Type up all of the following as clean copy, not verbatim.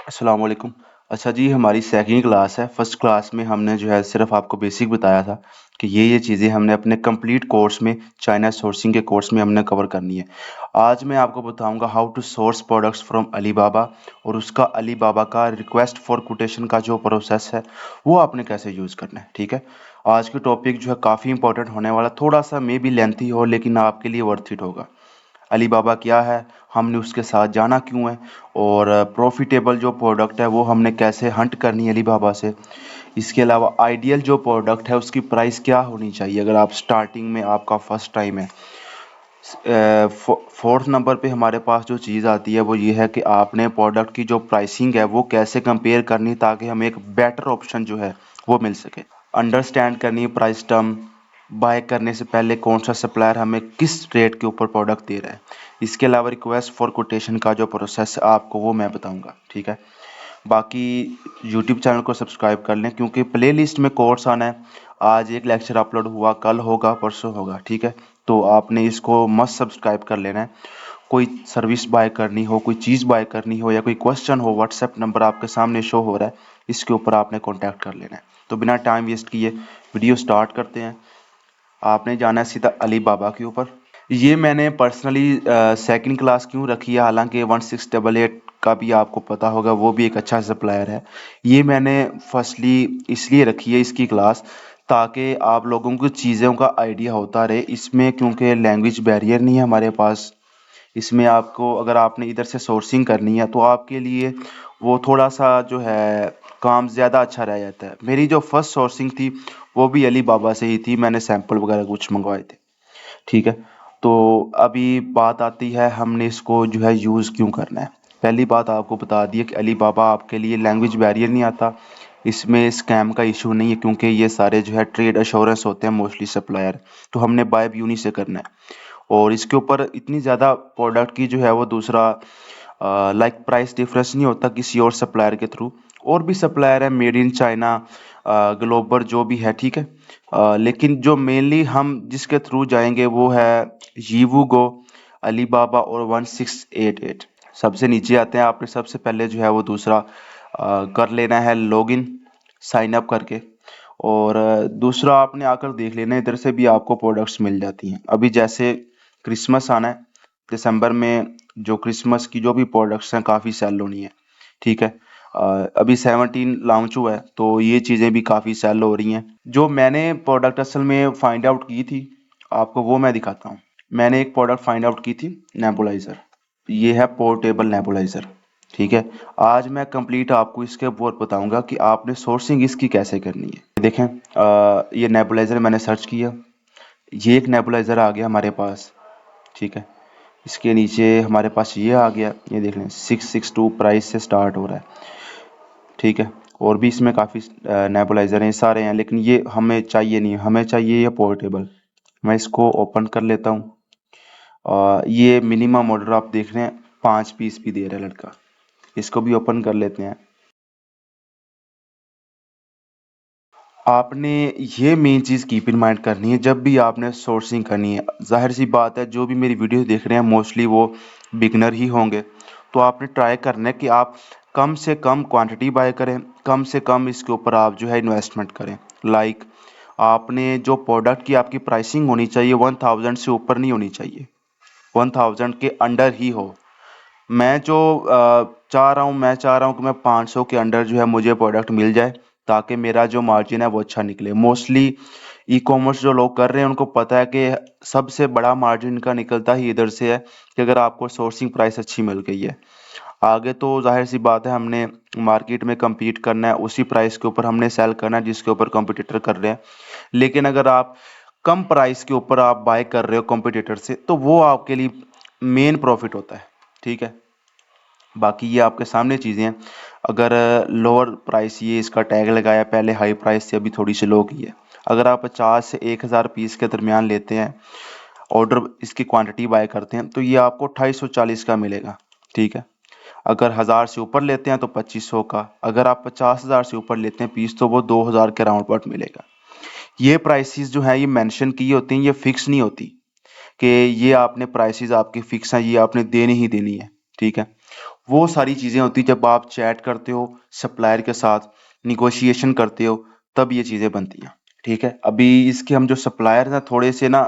अस्सलाम वालेकुम। अच्छा जी, हमारी सेकंड क्लास है। फर्स्ट क्लास में हमने जो है सिर्फ आपको बेसिक बताया था कि ये चीज़ें हमने अपने कंप्लीट कोर्स में, चाइना सोर्सिंग के कोर्स में हमने कवर करनी है। आज मैं आपको बताऊंगा how to source products from Alibaba, और उसका अलीबाबा का रिक्वेस्ट फॉर कोटेशन का जो प्रोसेस है वो आपने कैसे यूज़ करना है। ठीक है, आज की टॉपिक जो है काफ़ी इंपॉर्टेंट होने वाला, थोड़ा सा मे बी लेंथी हो लेकिन आपके लिए वर्थ इट होगा। अलीबाबा क्या है, हमने उसके साथ जाना क्यों है, और प्रॉफिटेबल जो प्रोडक्ट है वो हमने कैसे हंट करनी है अलीबाबा से। इसके अलावा आइडियल जो प्रोडक्ट है उसकी प्राइस क्या होनी चाहिए अगर आप स्टार्टिंग में, आपका फर्स्ट टाइम है। फोर्थ नंबर पे हमारे पास जो चीज़ आती है वो ये है कि आपने प्रोडक्ट की जो प्राइसिंग है वो कैसे कंपेयर करनी ताकि हमें एक बेटर ऑप्शन जो है वो मिल सके। अंडरस्टैंड करनी है प्राइस टर्म, बाय करने से पहले कौन सा सप्लायर हमें किस रेट के ऊपर प्रोडक्ट दे रहा है। इसके अलावा रिक्वेस्ट फॉर कोटेशन का जो प्रोसेस है आपको वो मैं बताऊंगा। ठीक है, बाकी यूट्यूब चैनल को सब्सक्राइब कर लें क्योंकि प्ले लिस्ट में कोर्स आना है। आज एक लेक्चर अपलोड हुआ, कल होगा, परसों होगा। ठीक है, तो आपने इसको मस्ट सब्सक्राइब कर लेना है। कोई सर्विस बाय करनी हो, कोई चीज़ बाय करनी हो या कोई क्वेश्चन हो, व्हाट्सएप नंबर आपके सामने शो हो रहा है, इसके ऊपर आपने कॉन्टैक्ट कर लेना है। तो बिना टाइम वेस्ट किए वीडियो स्टार्ट करते हैं। आपने जाना है सीधा अली बाबा के ऊपर। ये मैंने पर्सनली सेकंड क्लास क्यों रखी है, हालांकि 1688 का भी आपको पता होगा, वो भी एक अच्छा सप्लायर है। ये मैंने फर्स्टली इसलिए रखी है इसकी क्लास ताकि आप लोगों को चीज़ों का आइडिया होता रहे इसमें, क्योंकि लैंग्वेज बैरियर नहीं है हमारे पास। इसमें आपको अगर आपने इधर से सोर्सिंग करनी है तो आपके लिए वो थोड़ा सा जो है काम ज़्यादा अच्छा रह जाता है। मेरी जो फर्स्ट सोर्सिंग थी वो भी अली बाबा से ही थी, मैंने सैंपल वगैरह कुछ मंगवाए थे। ठीक है, तो अभी बात आती है हमने इसको जो है यूज़ क्यों करना है। पहली बात आपको बता दी है कि अली बाबा आपके लिए लैंग्वेज बैरियर नहीं आता, इसमें स्कैम का इशू नहीं है क्योंकि ये सारे जो है ट्रेड अश्योरेंस होते हैं मोस्टली सप्लायर। तो हमने बाय यूनी से करना है, और इसके ऊपर इतनी ज़्यादा प्रोडक्ट की जो है वो दूसरा लाइक प्राइस डिफरेंस नहीं होता किसी और सप्लायर के थ्रू। और भी सप्लायर है मेड इन चाइना, ग्लोबल जो भी है। ठीक है, लेकिन जो मेनली हम जिसके थ्रू जाएंगे वो है यीवू गो, अलीबाबा और 1688। सबसे नीचे आते हैं, आपने सबसे पहले जो है वो दूसरा कर लेना है लॉगिन, साइन अप करके। और दूसरा आपने आकर देख लेना, इधर से भी आपको प्रोडक्ट्स मिल जाती हैं। अभी जैसे क्रिसमस आना है, दिसंबर में जो क्रिसमस की जो भी प्रोडक्ट्स हैं काफ़ी सेल होनी है। ठीक है, अभी 17 लॉन्च हुआ है तो ये चीज़ें भी काफ़ी सेल हो रही हैं। जो मैंने प्रोडक्ट असल में फाइंड आउट की थी आपको वो मैं दिखाता हूँ। मैंने एक प्रोडक्ट फाइंड आउट की थी, नेबुलाइज़र। ये है पोर्टेबल नेबुलाइज़र। ठीक है, आज मैं कंप्लीट आपको इसके ऊपर बताऊंगा कि आपने सोर्सिंग इसकी कैसे करनी है। देखें, ये नेबुलाइज़र मैंने सर्च किया, ये एक नेबुलाइज़र आ गया हमारे पास। ठीक है, इसके नीचे हमारे पास ये आ गया, ये देख लें 662 प्राइस से स्टार्ट हो रहा है। ठीक है, और भी इसमें काफ़ी नेबुलाइज़र हैं, सारे हैं, लेकिन ये हमें चाहिए नहीं, हमें चाहिए ये पोर्टेबल। मैं इसको ओपन कर लेता हूँ। ये मिनिमम ऑर्डर आप देख रहे हैं 5 पीस भी दे रहा है लड़का। इसको भी ओपन कर लेते हैं। आपने ये main cheese keep in mind करनी है जब भी आपने सोर्सिंग करनी है। जाहिर सी बात है जो भी मेरी वीडियो देख रहे हैं मोस्टली वो बिगनर ही होंगे, तो आपने ट्राई करना है कि आप कम से कम क्वांटिटी बाय करें, कम से कम इसके ऊपर आप जो है इन्वेस्टमेंट करें। लाइक आपने जो प्रोडक्ट की आपकी प्राइसिंग होनी चाहिए 1000 से ऊपर नहीं होनी चाहिए, 1000 के अंडर ही हो। मैं चाह रहा हूँ कि मैं 500 के अंडर जो है मुझे प्रोडक्ट मिल जाए ताकि मेरा जो मार्जिन है वो अच्छा निकले। मोस्टली ई कॉमर्स जो लोग कर रहे हैं उनको पता है कि सबसे बड़ा मार्जिन इनका निकलता ही इधर से है कि अगर आपको सोर्सिंग प्राइस अच्छी मिल गई है। आगे तो जाहिर सी बात है हमने मार्केट में compete करना है, उसी प्राइस के ऊपर हमने सेल करना है जिसके ऊपर कंपटीटर कर रहे हैं। लेकिन अगर आप कम प्राइस के ऊपर आप बाय कर रहे हो कंपटीटर से तो वो आपके लिए मेन प्रॉफिट होता है। ठीक है, बाकी ये आपके सामने चीज़ें हैं। अगर लोअर प्राइस, ये इसका टैग लगाया, पहले हाई प्राइस से अभी थोड़ी सी लो की है। अगर आप 50 से 1000 पीस के दरमियान लेते हैं, ऑर्डर इसकी क्वांटिटी बाय करते हैं तो ये आपको 2840 का मिलेगा। ठीक है, अगर 1000 से ऊपर लेते हैं तो 2500 का, अगर आप 50,000 से ऊपर लेते हैं पीस तो वो 2000 के राउंड अबाउट मिलेगा। ये प्राइसेस जो है ये मेंशन की होती हैं, ये फिक्स नहीं होती कि ये आपने प्राइसेस आपकी फिक्स हैं, ये आपने देनी ही देनी है। ठीक है, वो सारी चीज़ें होती हैं जब आप चैट करते हो सप्लायर के साथ, निगोशिएशन करते हो, तब ये चीज़ें बनती हैं। ठीक है, अभी इसके हम जो सप्लायर हैं थोड़े से ना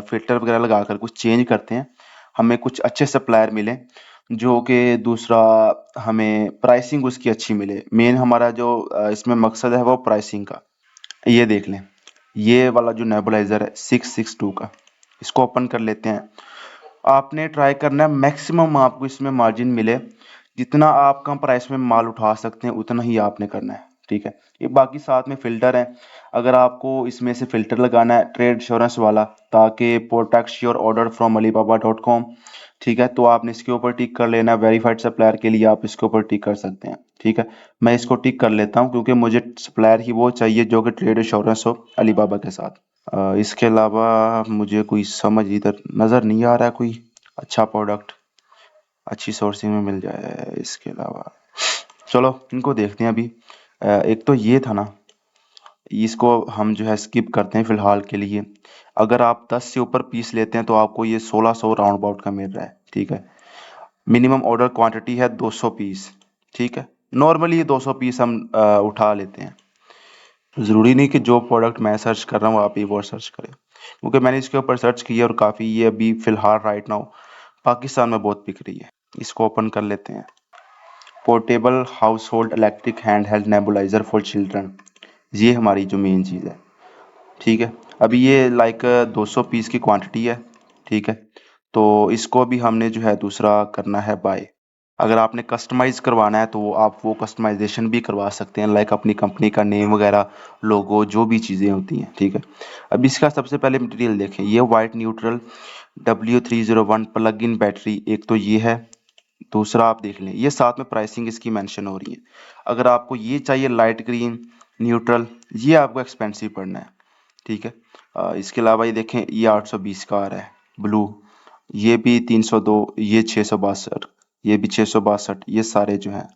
फिल्टर वगैरह लगाकर कुछ चेंज करते हैं, हमें कुछ अच्छे सप्लायर मिले जो कि दूसरा हमें प्राइसिंग उसकी अच्छी मिले। मेन हमारा जो इसमें मकसद है वो प्राइसिंग का। ये देख लें, ये वाला जो नेबुलाइजर है 662 का, इसको ओपन कर लेते हैं। आपने ट्राई करना है मैक्सिमम आपको इसमें मार्जिन मिले, जितना आप कम प्राइस में माल उठा सकते हैं उतना ही आपने करना है। ठीक है, ये बाकी साथ में फिल्टर है, अगर आपको इसमें से फिल्टर लगाना है ट्रेड इंश्योरेंस वाला ताकि protect your order from alibaba.com, ठीक है, तो आपने इसके ऊपर टिक कर लेना है। वेरीफाइड सप्लायर के लिए आप इसके ऊपर टिक कर सकते हैं। ठीक है, मैं इसको टिक कर लेता हूँ क्योंकि मुझे सप्लायर ही वो चाहिए जो कि ट्रेड इंश्योरेंस हो अलीबाबा के साथ। इसके अलावा मुझे कोई समझ इधर नज़र नहीं आ रहा है कोई अच्छा प्रोडक्ट अच्छी सोर्सिंग में मिल जाए। इसके अलावा चलो इनको देखते हैं अभी। एक तो ये था ना, इसको हम जो है स्किप करते हैं फिलहाल के लिए। अगर आप 10 से ऊपर पीस लेते हैं तो आपको ये 1600 राउंड अबाउट का मिल रहा है। ठीक है, मिनिमम ऑर्डर क्वांटिटी है 200 पीस। ठीक है, नॉर्मली ये 200 पीस हम उठा लेते हैं। ज़रूरी नहीं कि जो प्रोडक्ट मैं सर्च कर रहा हूँ आप ये वो सर्च करें, क्योंकि मैंने इसके ऊपर सर्च किया और काफ़ी ये अभी फ़िलहाल राइट नाउ पाकिस्तान में बहुत बिक रही है। इसको ओपन कर लेते हैं। Portable house hold electric hand held nebuliser for children, ये हमारी जो मेन चीज़ है। ठीक है, अभी ये लाइक 200 पीस की क्वांटिटी है। ठीक है, तो इसको भी हमने जो है दूसरा करना है बाय। अगर आपने कस्टमाइज़ करवाना है तो आप वो कस्टमाइजेशन भी करवा सकते हैं, लाइक अपनी कंपनी का नेम वगैरह, लोगो, जो भी चीज़ें होती हैं। ठीक है, अब इसका सबसे पहले मटेरियल देखें, ये white neutral W301 plug in battery, एक तो ये है। दूसरा आप देख लें, ये साथ में प्राइसिंग इसकी मेंशन हो रही है। अगर आपको ये चाहिए लाइट ग्रीन न्यूट्रल, ये आपको एक्सपेंसिव पड़ना है। ठीक है, इसके अलावा ये देखें, ये 820 का आ रहा है ब्लू, ये भी 302, ये 662, ये भी 662, ये सारे जो हैं।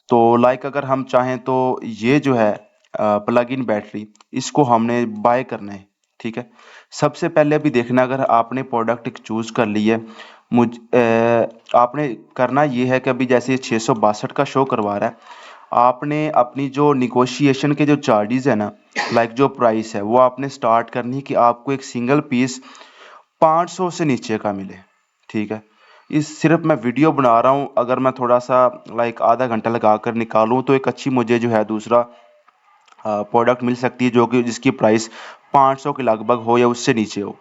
तो लाइक अगर हम चाहें तो ये जो है प्लग इन बैटरी, इसको हमने बाय करना है। ठीक है, सबसे पहले अभी देखना, अगर आपने प्रोडक्ट चूज कर ली है, आपने करना ये है कि अभी जैसे ये 662 का शो करवा रहा है, आपने अपनी जो निगोशिएशन के जो चार्जेस है ना, लाइक जो प्राइस है वो आपने स्टार्ट करनी है कि आपको एक सिंगल पीस 500 से नीचे का मिले। ठीक है, इस सिर्फ मैं वीडियो बना रहा हूँ, अगर मैं थोड़ा सा लाइक आधा घंटा लगा कर निकालूँ तो एक अच्छी मुझे जो है दूसरा प्रोडक्ट मिल सकती है जो कि जिसकी प्राइस 500 के लगभग हो या उससे नीचे हो।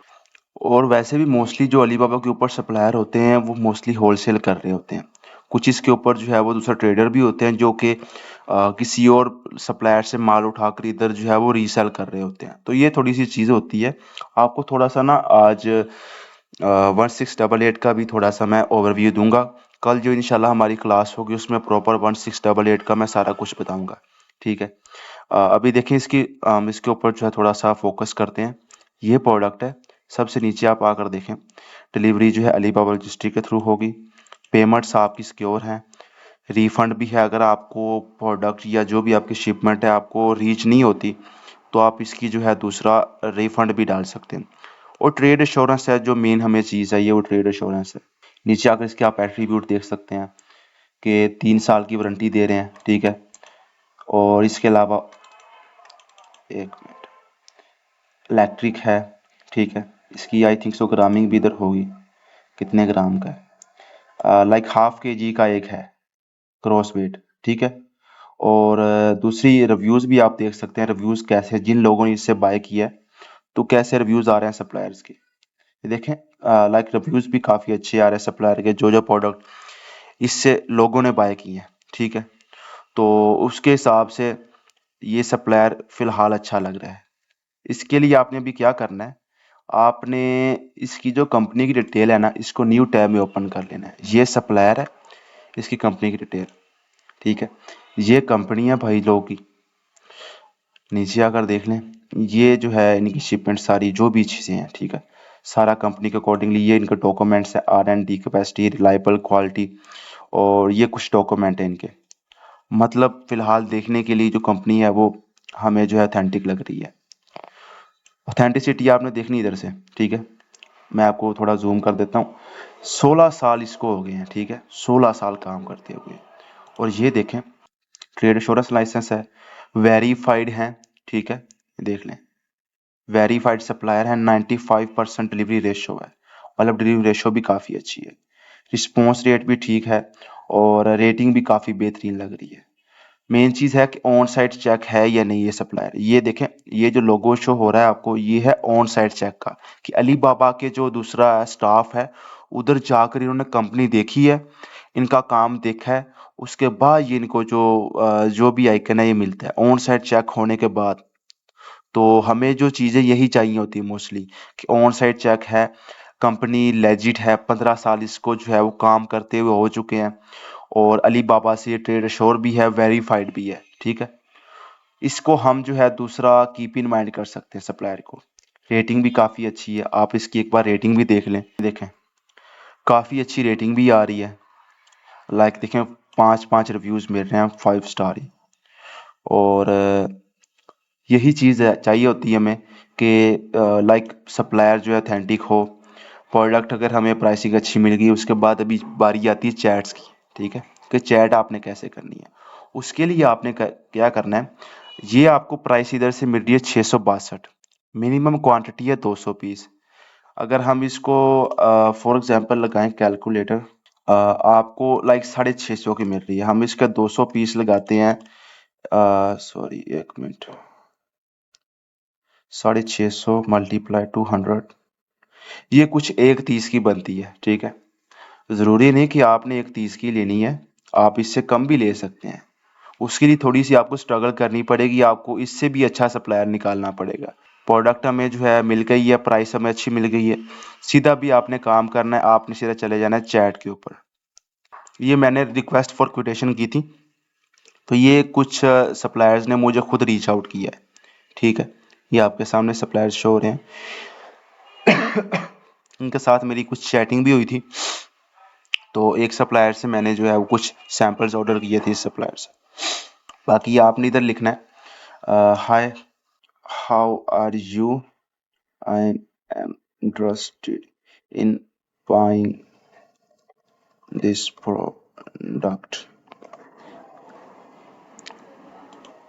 और वैसे भी मोस्टली जो अलीबाबा के ऊपर सप्लायर होते हैं वो मोस्टली होलसेल कर रहे होते हैं। कुछ इसके ऊपर जो है वो दूसरा ट्रेडर भी होते हैं जो कि किसी और सप्लायर से माल उठाकर इधर जो है वो रीसेल कर रहे होते हैं। तो ये थोड़ी सी चीज़ होती है। आपको थोड़ा सा ना आज 1688 का भी थोड़ा सा मैं ओवरव्यू दूंगा। कल जो इंशाल्लाह हमारी क्लास होगी उसमें प्रॉपर 1688 का मैं सारा कुछ बताऊंगा। ठीक है, अभी देखें इसके ऊपर जो है थोड़ा सा फोकस करते हैं। ये प्रोडक्ट है, सबसे नीचे आप आकर देखें, डिलीवरी जो है अलीबाबा लॉजिस्टिक के थ्रू होगी, पेमेंट्स आपकी सिक्योर हैं, रिफंड भी है। अगर आपको प्रोडक्ट या जो भी आपकी शिपमेंट है आपको रीच नहीं होती तो आप इसकी जो है दूसरा रिफंड भी डाल सकते हैं। और ट्रेड एश्योरेंस है जो मेन हमें चीज़ है, ये वो ट्रेड एश्योरेंस है। नीचे आकर इसके आप एट्रीब्यूट देख सकते हैं कि 3 साल की वारंटी दे रहे हैं। ठीक है, और इसके अलावा एक मिनट, इलेक्ट्रिक है। ठीक है, इसकी आई थिंक सो ग्रामिंग भी इधर होगी, कितने ग्राम का है, लाइक हाफ के जी का एक है क्रॉस वेट। ठीक है, और दूसरी रिव्यूज़ भी आप देख सकते हैं, रिव्यूज़ कैसे, जिन लोगों ने इससे बाय किया है तो कैसे रिव्यूज़ आ रहे हैं सप्लायर्स के, ये देखें। लाइक रिव्यूज़ भी काफ़ी अच्छे आ रहे हैं सप्लायर के, जो जो प्रोडक्ट इससे लोगों ने बाय किए हैं। ठीक है, तो उसके हिसाब से ये सप्लायर फ़िलहाल अच्छा लग रहा है। इसके लिए आपने अभी क्या करना है, आपने इसकी जो कंपनी की डिटेल है ना, इसको न्यू टैब में ओपन कर लेना है। ये सप्लायर है, इसकी कंपनी की डिटेल। ठीक है, ये कंपनी है भाई लोगों की, नीचे आकर देख लें, ये जो है इनकी शिपमेंट सारी जो भी चीज़ें हैं। ठीक है, सारा कंपनी के अकॉर्डिंगली ये इनके डॉक्यूमेंट्स है, R&D कैपेसिटी, रिलायबल क्वालिटी, और ये कुछ डॉक्यूमेंट है इनके। मतलब फ़िलहाल देखने के लिए जो कंपनी है वो हमें जो है ऑथेंटिक लग रही है। ऑथेंटिसिटी आपने देखनी इधर से। ठीक है, मैं आपको थोड़ा जूम कर देता हूँ। 16 साल इसको हो गए हैं, ठीक है, 16 साल काम करते हुए। और ये देखें, ट्रेड इंश्योरेंस लाइसेंस है, वेरीफाइड है, ठीक है, देख लें, वेरीफाइड सप्लायर है, 95% डिलीवरी रेशो है, मतलब डिलीवरी रेशो भी काफ़ी अच्छी है, रिस्पॉन्स रेट भी ठीक है, और रेटिंग भी काफ़ी बेहतरीन लग रही है। मेन चीज़ है कि ऑन साइट चेक है या नहीं ये सप्लायर। ये देखें, ये जो लोगो शो हो रहा है आपको, ये है ऑन साइट चेक का, कि अली बाबा के जो दूसरा स्टाफ है उधर जाकर इन्होंने कंपनी देखी है, इनका काम देखा है, उसके बाद ये इनको जो भी आइकन है ये मिलता है ऑन साइट चेक होने के बाद। तो हमें जो चीज़ें यही चाहिए होती है मोस्टली, कि ऑन साइट चेक है, कंपनी लेजिट है, 15 साल इसको जो है वो काम करते हुए हो चुके हैं, और अली बाबा से ये ट्रेड अश्योर भी है, वेरीफाइड भी है, ठीक है। इसको हम जो है दूसरा कीप इन माइंड कर सकते हैं सप्लायर को। रेटिंग भी काफ़ी अच्छी है, आप इसकी एक बार रेटिंग भी देख लें, देखें काफ़ी अच्छी रेटिंग भी आ रही है, लाइक देखें 5-5 रिव्यूज़ मिल रहे हैं, 5 स्टार ही। और यही चीज़ है चाहिए होती है हमें, कि लाइक सप्लायर जो है अथेंटिक हो, प्रोडक्ट अगर हमें प्राइसिंग अच्छी मिल गई, उसके बाद अभी बारी आती है चैट्स की, ठीक है, कि चैट आपने कैसे करनी है। उसके लिए आपने क्या करना है, ये आपको प्राइस इधर से मिल रही है 662, मिनिमम क्वांटिटी है 200 पीस। अगर हम इसको फॉर एग्जांपल लगाएं कैलकुलेटर, आपको लाइक 650 की मिल रही है, हम इसका 200 पीस लगाते हैं, सॉरी एक मिनट, 650 मल्टीप्लाई 200, ये कुछ 130 की बनती है, ठीक है। ज़रूरी नहीं कि आपने 130 की लेनी है, आप इससे कम भी ले सकते हैं। उसके लिए थोड़ी सी आपको स्ट्रगल करनी पड़ेगी, आपको इससे भी अच्छा सप्लायर निकालना पड़ेगा। प्रोडक्ट हमें जो है मिल गई है, प्राइस हमें अच्छी मिल गई है, सीधा भी आपने काम करना है, आपने सीधा चले जाना है चैट के ऊपर। ये मैंने रिक्वेस्ट फॉर क्विटेशन की थी, तो ये कुछ सप्लायर्स ने मुझे खुद रीच आउट किया है, ठीक है। ये आपके सामने सप्लायर्स शो हो रहे हैं, इनके साथ मेरी कुछ चैटिंग भी हुई थी। तो एक सप्लायर से मैंने जो है वो कुछ सैंपल्स ऑर्डर किए थे इस सप्लायर से। बाकी आपने इधर लिखना है, hi, how are you, I am interested in buying this product.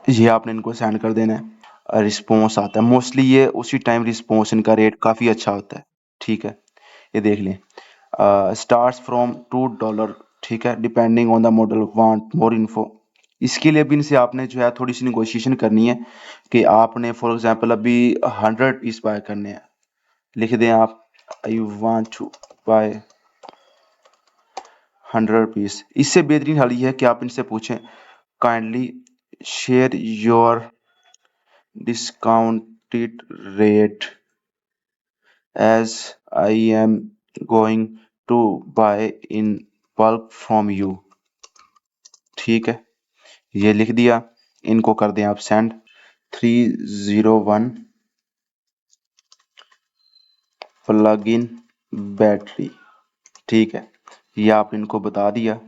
ये आपने इनको सेंड कर देना है, रिस्पॉन्स आता है मोस्टली, ये उसी टाइम रिस्पॉन्स, इनका रेट काफ़ी अच्छा होता है, ठीक है। ये देख लें, स्टार्स फ्रॉम $2, ठीक है, depending on the model, want more info. इसके लिए भी इनसे आपने जो है थोड़ी सी निगोशिएशन करनी है, कि आपने फॉर एग्जांपल अभी 100 पीस बाय करने हैं, लिख दें आप, I want to buy 100 piece. इससे बेहतरीन हल ये है कि आप इनसे पूछें, kindly share your discounted rate as I am going to buy in bulk from you, ठीक है। ये लिख दिया, इनको कर दें आप सेंड। 301 प्लग इन बैटरी, ठीक है, ये आप इनको बता दिया।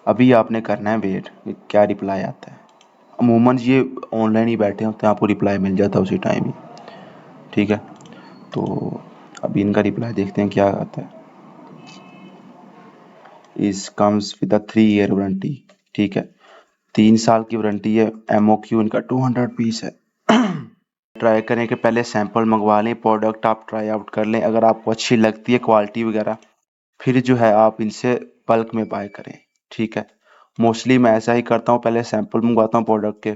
अभी आपने करना है वेट, क्या रिप्लाई आता है। अमूमन ये ऑनलाइन ही बैठे होते हैं, आपको रिप्लाई मिल जाता है उसी टाइम ही, ठीक है। तो अभी इनका रिप्लाई देखते हैं क्या आता है। इस कम्स विद 3 ईयर वारंटी, ठीक है, 3 साल की वारंटी है। एमओक्यू इनका 200 पीस है। ट्राई करने के पहले सैंपल मंगवा लें, प्रोडक्ट आप ट्राई आउट कर लें, अगर आपको अच्छी लगती है क्वालिटी वगैरह, फिर जो है आप इनसे बल्क में बाय करें, ठीक है। मोस्टली मैं ऐसा ही करता हूँ, पहले सैंपल मंगवाता हूँ प्रोडक्ट के,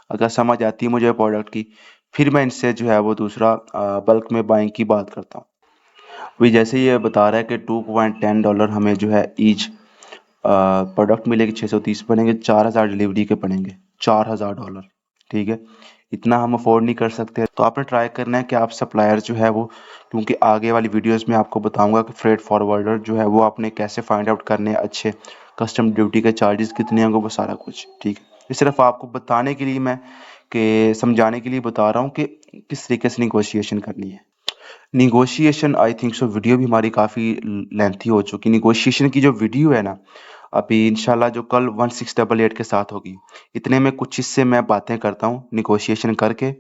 अगर समझ आती है मुझे प्रोडक्ट की, फिर मैं इनसे जो है वो दूसरा बल्क में बाइंग की बात करता हूँ। अभी जैसे ये बता रहा है कि $2.10 हमें जो है ईच प्रोडक्ट मिलेगी, 630 पड़ेंगे, 4,000 डिलीवरी के पड़ेंगे, $4,000, ठीक है। इतना हम अफोर्ड नहीं कर सकते, तो आपने ट्राई करना है कि आप सप्लायर जो है वो, क्योंकि आगे वाली वीडियोस में आपको बताऊंगा कि फ्रेट फॉरवर्डर जो है वो आपने कैसे फाइंड आउट करने हैं अच्छे, कस्टम ड्यूटी के चार्जेस कितने होंगे, वो सारा कुछ, ठीक है। ये सिर्फ आपको बताने के लिए मैं, कि समझाने के लिए बता रहा हूँ कि किस तरीके से निगोशिएशन करनी है। Negotiation I think so video भी हमारी काफ़ी लेंथी हो चुकी। निगोशिएशन की जो वीडियो है ना, अभी इंशाल्लाह जो कल 1688 के साथ होगी, इतने में कुछ इससे मैं बातें करता हूँ निगोशिएशन करके,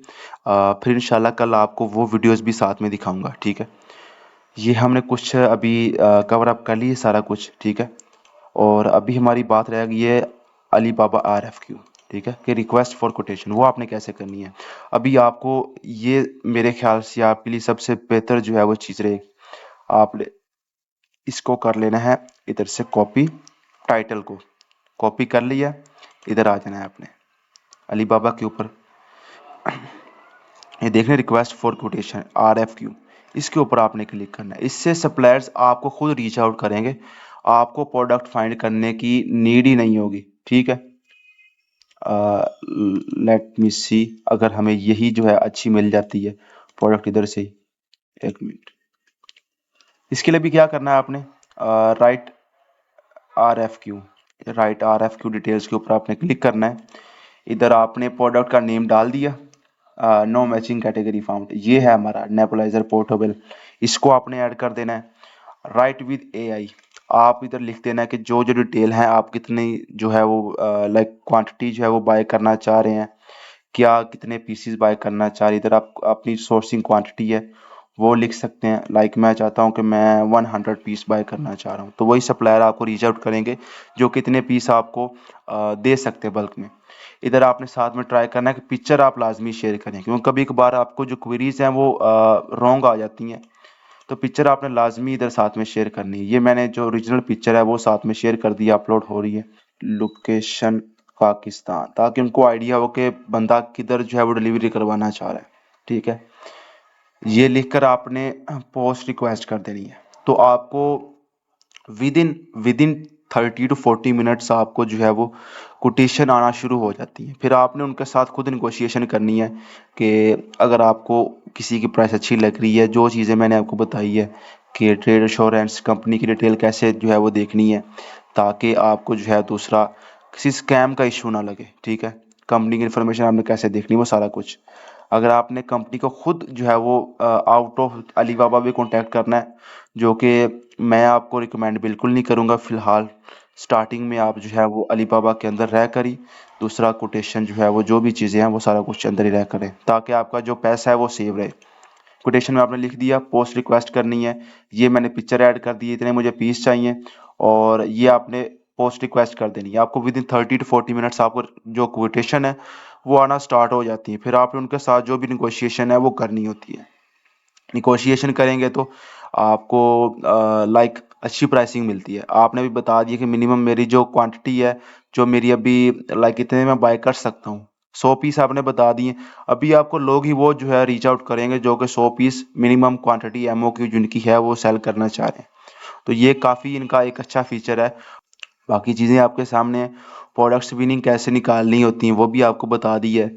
फिर इंशाल्लाह कल आपको वो वीडियोस भी साथ में दिखाऊंगा, ठीक है। ये हमने कुछ अभी कवर अप कर लिए सारा कुछ, ठीक है। और अभी हमारी बात रह गई है अली बाबा RFQ, ठीक है, कि रिक्वेस्ट फॉर कोटेशन वो आपने कैसे करनी है। अभी आपको ये मेरे ख्याल से आपके लिए सबसे बेहतर जो है वो चीज़ रहेगी, आपने इसको कर लेना है इधर से कॉपी, टाइटल को कॉपी कर लिया, इधर आ जाना है आपने अली बाबा के ऊपर, ये देखने रिक्वेस्ट फॉर कोटेशन RFQ, इसके ऊपर आपने क्लिक करना है। इससे सप्लायर्स आपको खुद रीच आउट करेंगे, आपको प्रोडक्ट फाइंड करने की नीड ही नहीं होगी, ठीक है। लेट मी सी, अगर हमें यही जो है अच्छी मिल जाती है प्रोडक्ट इधर से ही, एक मिनट। इसके लिए भी क्या करना है आपने, right RFQ, right RFQ details के ऊपर आपने क्लिक करना है। इधर आपने प्रोडक्ट का नेम डाल दिया, नो मैचिंग कैटेगरी फाउंड, ये है हमारा नेबुलाइजर पोर्टेबल, इसको आपने ऐड कर देना है। राइट विद AI, आप इधर लिख देना है कि जो जो डिटेल है आप कितनी जो है वो लाइक क्वांटिटी जो है वो बाय करना चाह रहे हैं, क्या कितने पीसीस बाय करना चाह रहे हैं। इधर आप अपनी सोर्सिंग क्वांटिटी है वो लिख सकते हैं, लाइक मैं चाहता हूं कि मैं 100 पीस बाय करना चाह रहा हूं, तो वही सप्लायर आपको रीच आउट करेंगे जो कितने पीस आपको दे सकते हैं बल्क में। इधर आपने साथ में ट्राई करना है कि पिक्चर आप लाजमी शेयर करें, क्योंकि कभी कभार आपको जो क्वेरीज हैं वो रॉन्ग आ जाती हैं, तो पिक्चर आपने लाजमी इधर साथ में शेयर करनी है। ये मैंने जो ओरिजिनल पिक्चर है वो साथ में शेयर कर दिया, अपलोड हो रही है। लोकेशन पाकिस्तान, ताकि उनको आइडिया हो कि बंदा किधर जो है वो डिलीवरी करवाना चाह रहा है, ठीक है। ये लिखकर आपने पोस्ट रिक्वेस्ट कर देनी है, तो आपको विद इन 30 to 40 मिनट्स आपको जो है वो कोटेशन आना शुरू हो जाती है। फिर आपने उनके साथ खुद निगोशिएशन करनी है कि अगर आपको किसी की प्राइस अच्छी लग रही है, जो चीज़ें मैंने आपको बताई है कि ट्रेड एश्योरेंस कंपनी की डिटेल कैसे जो है वो देखनी है, ताकि आपको जो है दूसरा किसी स्कैम का इशू ना लगे, ठीक है। कंपनी की इन्फॉर्मेशन आपने कैसे देखनी है वो सारा कुछ। अगर आपने कंपनी को खुद जो है वो आउट ऑफ अलीबाबा भी कांटेक्ट करना है, जो कि मैं आपको रिकमेंड बिल्कुल नहीं करूंगा फिलहाल। स्टार्टिंग में आप जो है वो अलीबाबा के अंदर रह कर ही दूसरा कोटेशन जो है वो जो भी चीज़ें हैं वो सारा कुछ अंदर ही रह करें, ताकि आपका जो पैसा है वो सेव रहे। कोटेशन में आपने लिख दिया पोस्ट रिक्वेस्ट करनी है, ये मैंने पिक्चर ऐड कर दी, इतने मुझे पीस चाहिए, और ये आपने पोस्ट रिक्वेस्ट कर देनी है। आपको विद इन 30 to 40 मिनट्स आपको जो कोटेशन है वो आना स्टार्ट हो जाती है। फिर आपने उनके साथ जो भी निगोशिएशन है वो करनी होती है। निगोशिएशन करेंगे तो आपको लाइक अच्छी प्राइसिंग मिलती है। आपने भी बता दिया कि मिनिमम मेरी जो क्वांटिटी है, जो मेरी अभी लाइक इतने में बाय कर सकता हूँ, 100 पीस आपने बता दिए। अभी आपको लोग ही वो जो है रीच आउट करेंगे जो कि 100 पीस मिनिमम क्वांटिटी MOQ जिनकी है वो सेल करना चाह रहे हैं। तो ये काफ़ी इनका एक अच्छा फीचर है। बाकी चीज़ें आपके सामने हैं। प्रोडक्ट्स विनिंग कैसे निकालनी होती हैं वो भी आपको बता दी है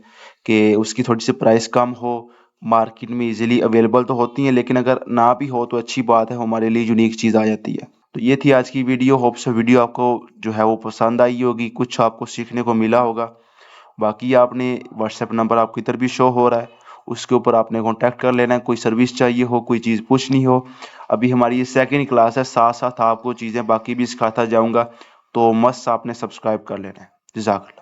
कि उसकी थोड़ी सी प्राइस कम हो, मार्केट में इजीली अवेलेबल तो होती हैं, लेकिन अगर ना भी हो तो अच्छी बात है, हमारे लिए यूनिक चीज़ आ जाती है। तो ये थी आज की वीडियो। होप सो वीडियो आपको जो है वो पसंद आई होगी, कुछ आपको सीखने को मिला होगा। बाकी आपने व्हाट्सएप नंबर आपको इधर भी शो हो रहा है, उसके ऊपर आपने कांटेक्ट कर लेना है, कोई सर्विस चाहिए हो, कोई चीज़ पूछनी हो। अभी हमारी ये सेकंड क्लास है, साथ साथ आपको चीज़ें बाकी भी सिखाता जाऊंगा, तो मस्त आपने सब्सक्राइब कर लेना है। जज़ाकल्लाह।